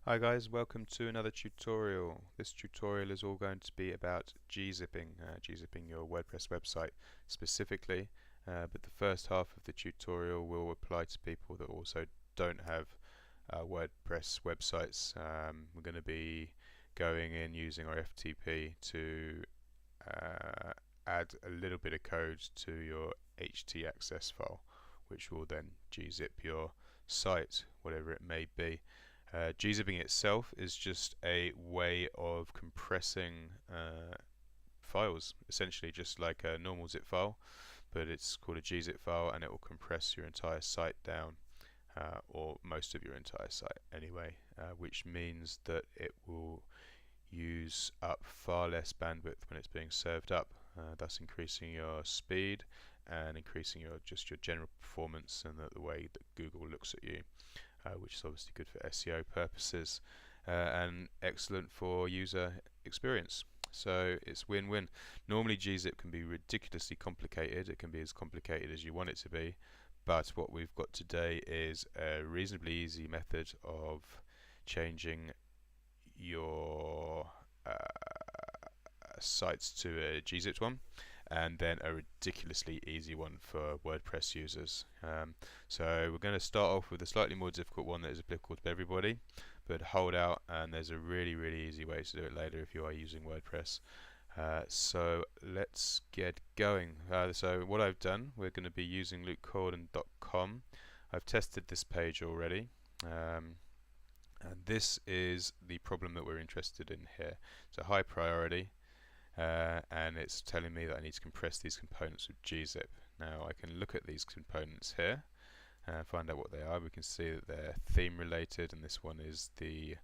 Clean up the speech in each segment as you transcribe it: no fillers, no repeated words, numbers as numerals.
Hi guys, welcome to another tutorial. This tutorial is all going to be about gzipping your WordPress website specifically, but the first half of the tutorial will apply to people that also don't have WordPress websites. We're going to be going in using our FTP to add a little bit of code to your htaccess file, which will then gzip your site, whatever it may be. Gzipping itself is just a way of compressing files, essentially just like a normal zip file, but it's called a gzip file, and it will compress your entire site down, or most of your entire site anyway, which means that it will use up far less bandwidth when it's being served up, thus increasing your speed and increasing your general performance and the way that Google looks at you. Which is obviously good for SEO purposes and excellent for user experience. So it's win-win. Normally Gzip can be ridiculously complicated. It can be as complicated as you want it to be, but what we've got today is a reasonably easy method of changing your sites to a gzipped one, and then a ridiculously easy one for WordPress users. So we're going to start off with a slightly more difficult one that is applicable to everybody, but hold out, and there's a really easy way to do it later if you are using WordPress. So let's get going. So what I've done, we're going to be using lukecorden.com. I've tested this page already, and this is the problem that we're interested in here. It's a high priority. And it's telling me that I need to compress these components with Gzip. Now I can look at these components here and find out what they are. We can see that they're theme related, and this one is the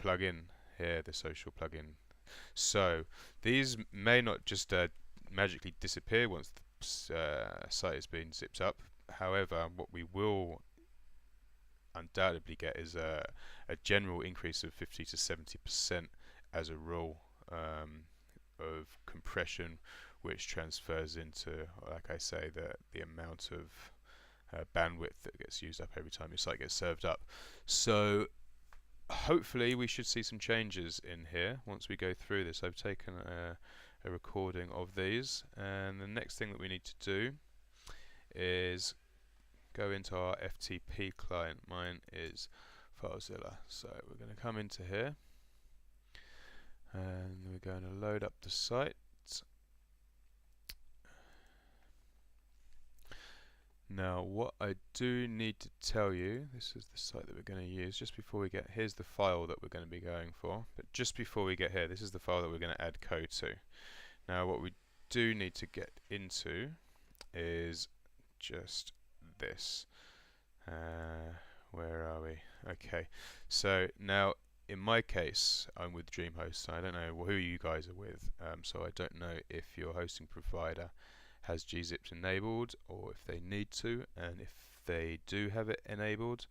plugin here, the social plugin. So these may not just magically disappear once the site has been zipped up. However, what we will undoubtedly get is a general increase of 50 to 70% as a rule. Of compression, which transfers into, like I say, the amount of bandwidth that gets used up every time your site gets served up. So hopefully we should see some changes in here once we go through this. I've taken a recording of these, and the next thing that we need to do is go into our FTP client. Mine is FileZilla, so we're going to come into here, and we're going to load up the site. Now what I do need to tell you, this is the site that we're going to use. Just before we get, here's the file that we're going to be going for, but just before we get here, this is the file that we're going to add code to. Now what we do need to get into is just this. Where are we? Okay, so now in my case, I'm with DreamHost. I don't know who you guys are with, so I don't know if your hosting provider has Gzip enabled or if they need to, and if they do have it enabled,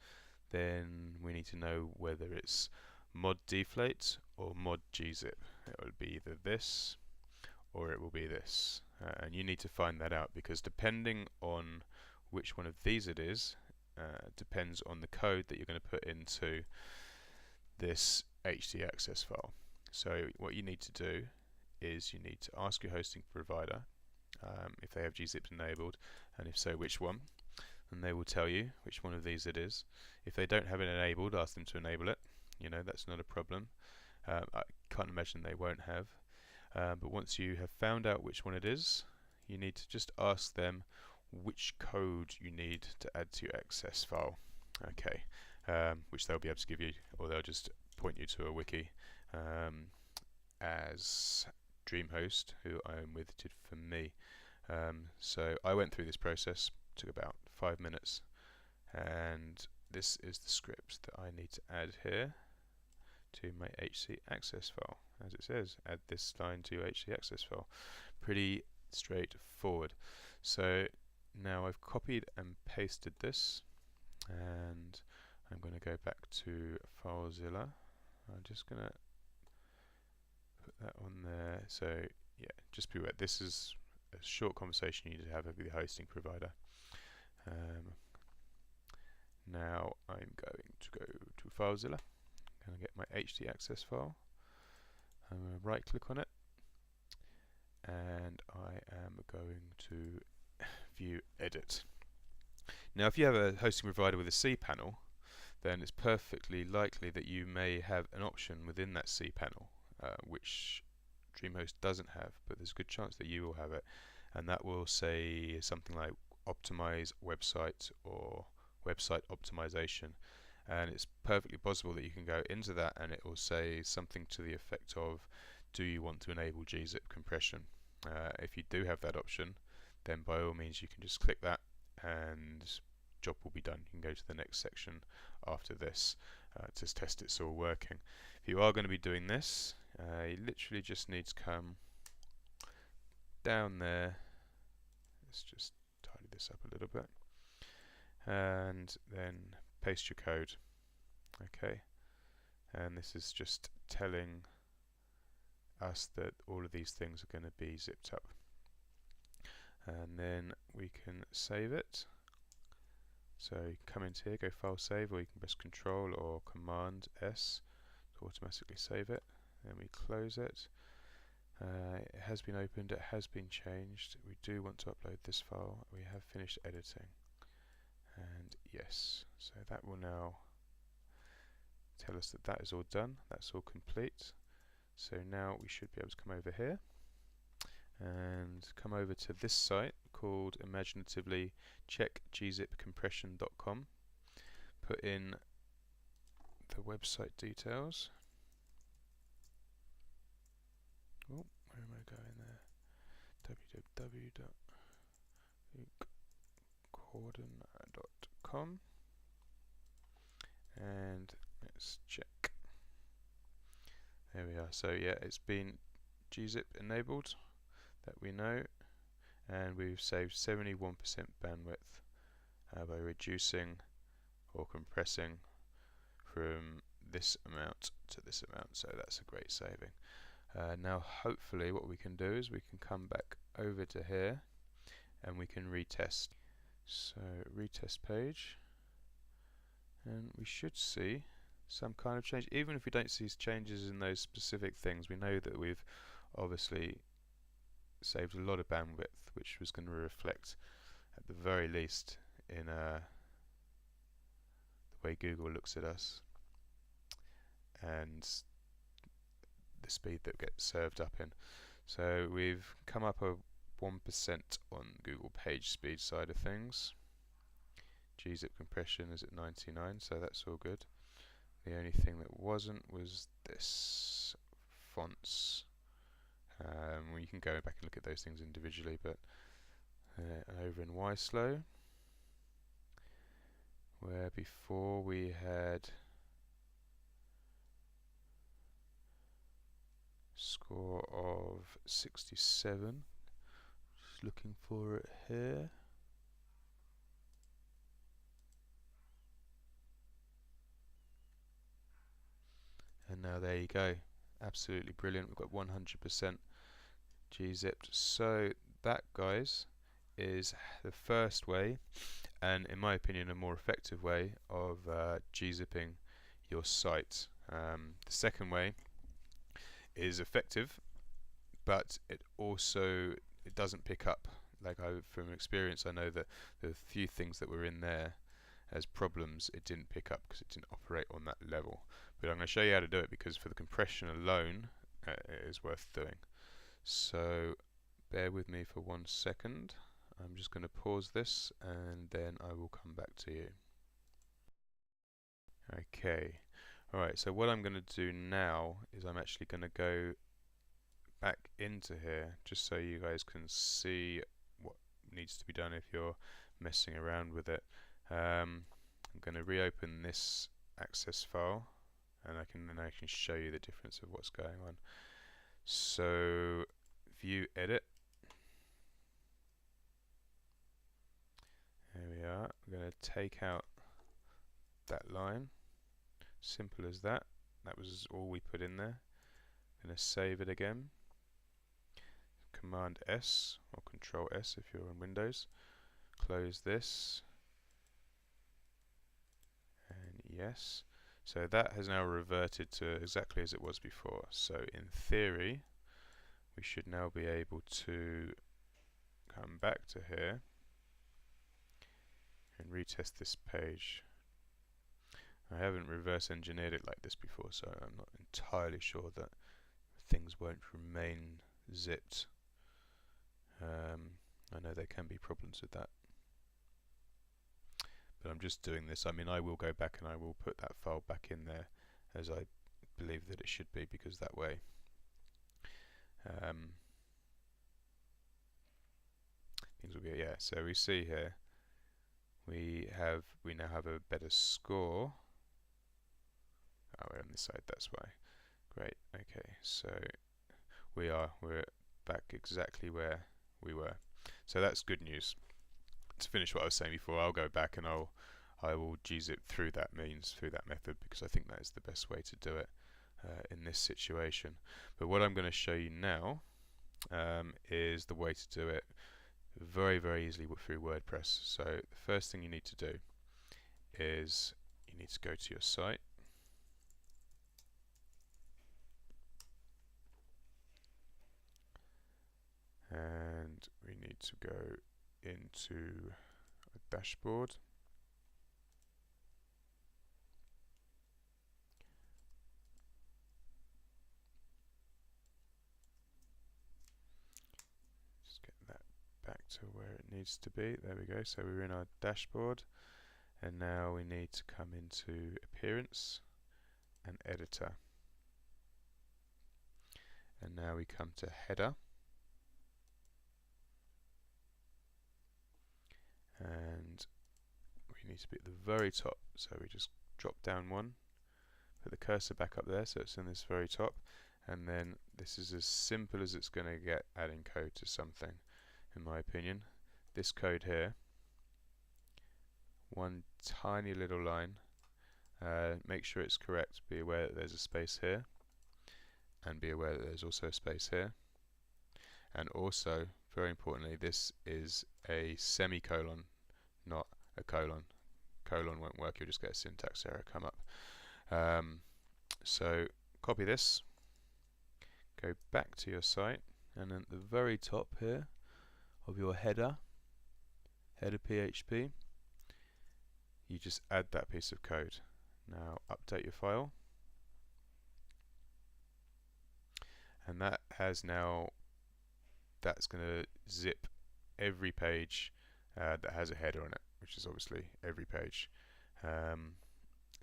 then we need to know whether it's mod deflate or mod Gzip. It will be either this or it will be this, and you need to find that out, because depending on which one of these it is, depends on the code that you're going to put into this htaccess file. So what you need to do is you need to ask your hosting provider if they have Gzip enabled, and if so, which one, and they will tell you which one of these it is. If they don't have it enabled, ask them to enable it. You know, that's not a problem. I can't imagine they won't have, but once you have found out which one it is, you need to just ask them which code you need to add to your access file. Okay, which they'll be able to give you, or they'll just point you to a wiki, as DreamHost, who I am with, did for me. So I went through this process, took about 5 minutes, and this is the script that I need to add here to my htaccess file. As it says, add this line to your htaccess file. Pretty straightforward. So now I've copied and pasted this, and I'm going to go back to FileZilla. I'm just going to put that on there. So yeah, just be aware, this is a short conversation you need to have with your hosting provider. Now I'm going to go to FileZilla. I'm going to get my HD access file. I'm going to right click on it, and I am going to view edit. Now if you have a hosting provider with a cPanel, then it's perfectly likely that you may have an option within that cPanel which DreamHost doesn't have, but there's a good chance that you will have it, and that will say something like optimize website or website optimization, and it's perfectly possible that you can go into that and it will say something to the effect of, do you want to enable Gzip compression? If you do have that option, then by all means you can just click that and job will be done. You can go to the next section after this to test it's all working. If you are going to be doing this, you literally just need to come down there. Let's just tidy this up a little bit, and then paste your code. Okay, and this is just telling us that all of these things are going to be zipped up, and then we can save it. So you can come into here, go File Save, or you can press Control or Command S to automatically save it. Then we close it. It has been opened, it has been changed. We do want to upload this file. We have finished editing. And yes, so that will now tell us that that is all done. That's all complete. So now we should be able to come over here and come over to this site called imaginatively checkgzipcompression.com. Put in the website details. Oh, where am I going there? www.lukeCorden.com, and let's check. There we are. So yeah, it's been Gzip enabled, that we know, and we've saved 71% bandwidth by reducing or compressing from this amount to this amount, so that's a great saving. Now hopefully what we can do is we can come back over to here and we can retest. So retest page, and we should see some kind of change. Even if we don't see changes in those specific things, we know that we've obviously saved a lot of bandwidth, which was going to reflect at the very least in the way Google looks at us and the speed that gets served up in. So we've come up a 1% on Google page speed side of things. Gzip compression is at 99, so that's all good. The only thing that wasn't was this fonts. Well, you can go back and look at those things individually, but over in YSlow, where before we had score of 67, just looking for it here. And now there you go, absolutely brilliant. We've got 100% Gzipped. So that, guys, is the first way, and in my opinion a more effective way of Gzipping your site. The second way is effective, but it doesn't pick up. Like from experience, I know that there are a few things that were in there as problems it didn't pick up because it didn't operate on that level. But I'm going to show you how to do it, because for the compression alone it is worth doing. So bear with me for 1 second. I'm just going to pause this and then I will come back to you. Okay, alright, so what I'm going to do now is I'm actually going to go back into here just so you guys can see what needs to be done if you're messing around with it. I'm going to reopen this access file, and I can show you the difference of what's going on. So view edit. There we are. We're going to take out that line. Simple as that. That was all we put in there. I'm going to save it again. Command S or Control S if you're on Windows. Close this. And yes. So that has now reverted to exactly as it was before. So in theory, we should now be able to come back to here and retest this page. I haven't reverse engineered it like this before, so I'm not entirely sure that things won't remain zipped. I know there can be problems with that, but I'm just doing this. I mean, I will go back and I will put that file back in there as I believe that it should be, because that way things will be, yeah. So we see here we now have a better score. Oh, we're on this side, that's why. Great. Okay, so we're back exactly where we were. So that's good news. To finish what I was saying before, I'll go back and I will Gzip through that method, because I think that is the best way to do it in this situation. But what I'm going to show you now is the way to do it very, very easily through WordPress. So the first thing you need to do is you need to go to your site. And we need to go into a dashboard. Just get that back to where it needs to be. There we go. So we're in our dashboard, and now we need to come into Appearance and Editor. And now we come to Header. And we need to be at the very top, so we just drop down one, put the cursor back up there so it's in this very top, and then this is as simple as it's going to get adding code to something, in my opinion. This code here, one tiny little line, make sure it's correct, be aware that there's a space here, and be aware that there's also a space here, and also, very importantly, this is a semicolon, not a colon. Colon won't work, you'll just get a syntax error come up. So copy this, go back to your site, and at the very top here of your header PHP, you just add that piece of code. Now update your file, and that's going to zip every page that has a header on it, which is obviously every page.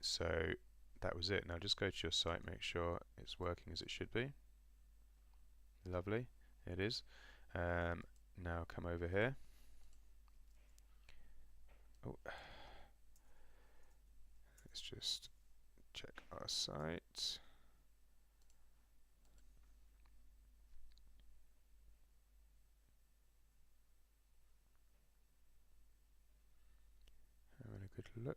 So that was it. Now just go to your site, make sure it's working as it should be. Lovely, it is. Now come over here. Oh. Let's just check our site. Having a good look.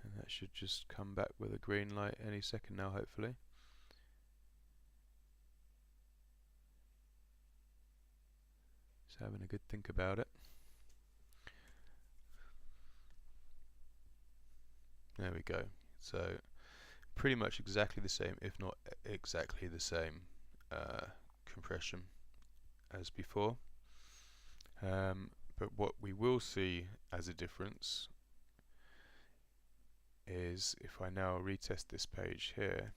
And that should just come back with a green light any second now, hopefully. Just having a good think about it. There we go. So pretty much exactly the same, if not exactly the same compression as before. But what we will see as a difference is if I now retest this page here,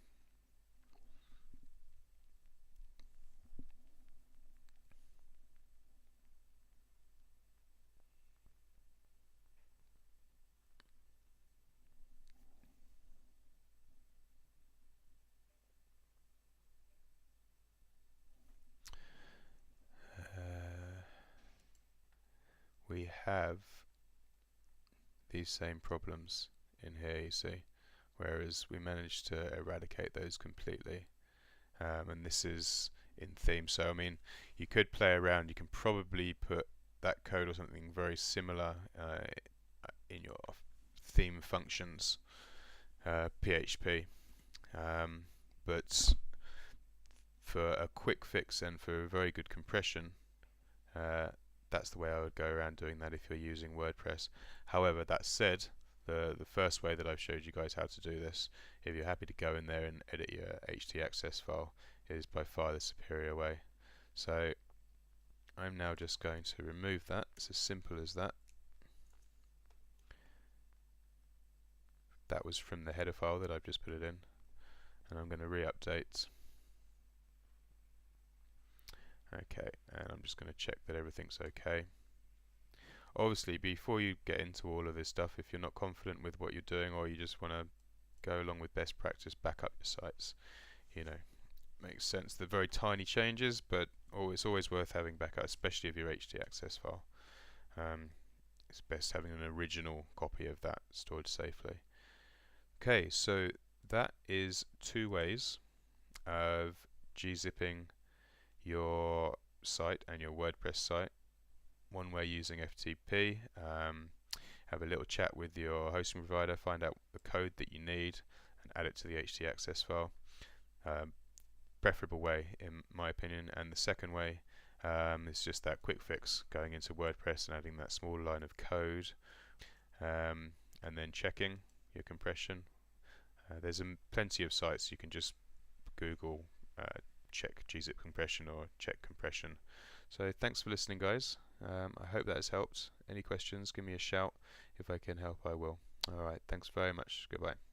we have these same problems in here, you see, whereas we managed to eradicate those completely. And this is in theme, so I mean, you could play around. You can probably put that code or something very similar in your theme functions PHP, but for a quick fix and for very good compression, that's the way I would go around doing that if you're using WordPress. However, that said, the first way that I've showed you guys how to do this, if you're happy to go in there and edit your htaccess file, is by far the superior way. So I'm now just going to remove that. It's as simple as that. That was from the header file that I've just put it in, and I'm going to re-update. Okay, and I'm just going to check that everything's okay. Obviously, before you get into all of this stuff, if you're not confident with what you're doing, or you just want to go along with best practice, back up your sites. You know, makes sense. They're very tiny changes, but it's always worth having backup, especially if your htaccess file. It's best having an original copy of that stored safely. Okay, so that is 2 ways of gzipping your site and your WordPress site. One way using FTP, have a little chat with your hosting provider, find out the code that you need and add it to the htaccess file. Preferable way in my opinion. And the second way is just that quick fix, going into WordPress and adding that small line of code, and then checking your compression. There's plenty of sites you can just Google check Gzip compression or check compression. So thanks for listening, guys. I hope that has helped. Any questions, give me a shout. If I can help, I will. Alright, thanks very much. Goodbye.